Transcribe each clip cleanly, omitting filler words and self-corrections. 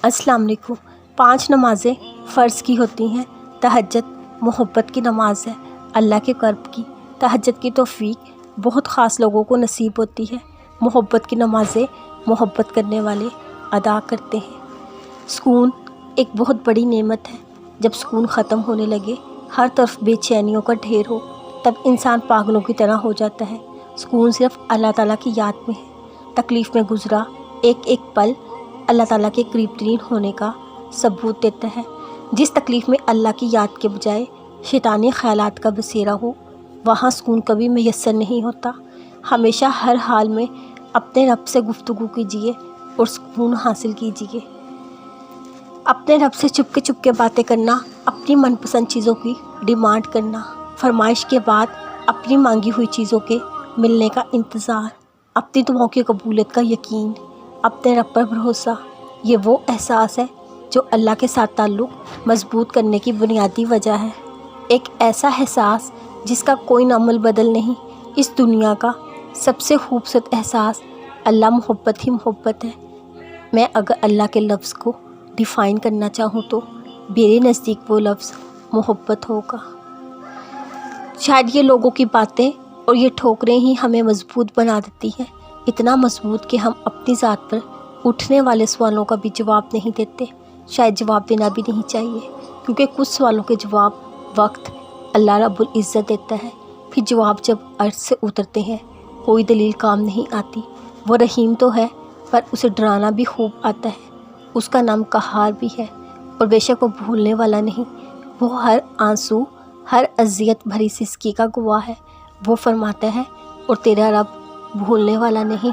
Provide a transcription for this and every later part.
السلام علیکم۔ 5 نمازیں فرض کی ہوتی ہیں۔ تہجد محبت کی نماز ہے، اللہ کے قرب کی۔ تہجد کی توفیق بہت خاص لوگوں کو نصیب ہوتی ہے۔ محبت کی نمازیں محبت کرنے والے ادا کرتے ہیں۔ سکون ایک بہت بڑی نعمت ہے۔ جب سکون ختم ہونے لگے، ہر طرف بے چینیوں کا ڈھیر ہو، تب انسان پاگلوں کی طرح ہو جاتا ہے۔ سکون صرف اللہ تعالیٰ کی یاد میں ہے۔ تکلیف میں گزرا ایک ایک پل اللہ تعالیٰ کے قریب ترین ہونے کا ثبوت دیتا ہے۔ جس تکلیف میں اللہ کی یاد کے بجائے شیطانی خیالات کا بسیرا ہو، وہاں سکون کبھی میسر نہیں ہوتا۔ ہمیشہ ہر حال میں اپنے رب سے گفتگو کیجیے اور سکون حاصل کیجیے۔ اپنے رب سے چپ کے باتیں کرنا، اپنی من پسند چیزوں کی ڈیمانڈ کرنا، فرمائش کے بعد اپنی مانگی ہوئی چیزوں کے ملنے کا انتظار، اپنی دعاؤں کی قبولیت کا یقین، اپنے رب پر بھروسہ، یہ وہ احساس ہے جو اللہ کے ساتھ تعلق مضبوط کرنے کی بنیادی وجہ ہے۔ ایک ایسا احساس جس کا کوئی نامل بدل نہیں۔ اس دنیا کا سب سے خوبصورت احساس اللہ محبت ہی محبت ہے۔ میں اگر اللہ کے لفظ کو ڈیفائن کرنا چاہوں تو میرے نزدیک وہ لفظ محبت ہوگا۔ شاید یہ لوگوں کی باتیں اور یہ ٹھوکریں ہی ہمیں مضبوط بنا دیتی ہیں، اتنا مضبوط کہ ہم اپنی ذات پر اٹھنے والے سوالوں کا بھی جواب نہیں دیتے۔ شاید جواب دینا بھی نہیں چاہیے، کیونکہ کچھ سوالوں کے جواب وقت اللہ رب العزت دیتا ہے۔ پھر جواب جب عرض سے اترتے ہیں، کوئی دلیل کام نہیں آتی۔ وہ رحیم تو ہے، پر اسے ڈرانا بھی خوب آتا ہے۔ اس کا نام قہار بھی ہے، اور بے شک وہ بھولنے والا نہیں۔ وہ ہر آنسو، ہر اذیت بھری سسکی کا گواہ ہے۔ وہ فرماتا ہے، اور تیرا رب بھولنے والا نہیں۔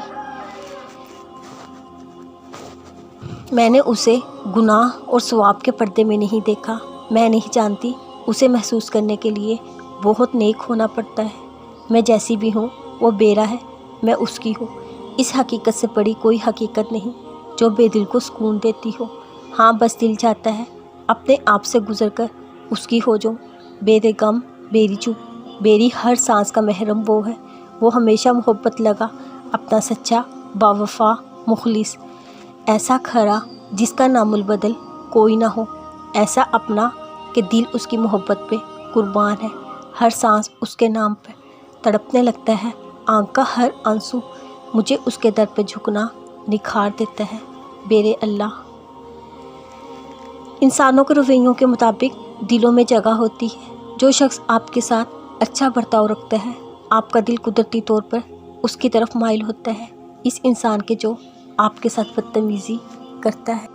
میں نے اسے گناہ اور ثواب کے پردے میں نہیں دیکھا۔ میں نہیں جانتی، اسے محسوس کرنے کے لیے بہت نیک ہونا پڑتا ہے۔ میں جیسی بھی ہوں، وہ میرا ہے، میں اس کی ہوں۔ اس حقیقت سے بڑی کوئی حقیقت نہیں جو بے دل کو سکون دیتی ہو۔ ہاں، بس دل چاہتا ہے اپنے آپ سے گزر کر اس کی ہو جاؤں۔ میرے غم، میری چپ، میری ہر سانس کا محرم وہ ہے۔ وہ ہمیشہ محبت لگا، اپنا سچا، باوفا، مخلص، ایسا کھرا جس کا نام البدل کوئی نہ ہو، ایسا اپنا کہ دل اس کی محبت پہ قربان ہے۔ ہر سانس اس کے نام پہ تڑپنے لگتا ہے۔ آنکھ کا ہر آنسو مجھے اس کے در پہ جھکنا نکھار دیتا ہے۔ میرے اللہ، انسانوں کے رویوں کے مطابق دلوں میں جگہ ہوتی ہے۔ جو شخص آپ کے ساتھ اچھا برتاؤ رکھتا ہے، آپ کا دل قدرتی طور پر اس کی طرف مائل ہوتا ہے۔ اس انسان کے جو آپ کے ساتھ بدتمیزی کرتا ہے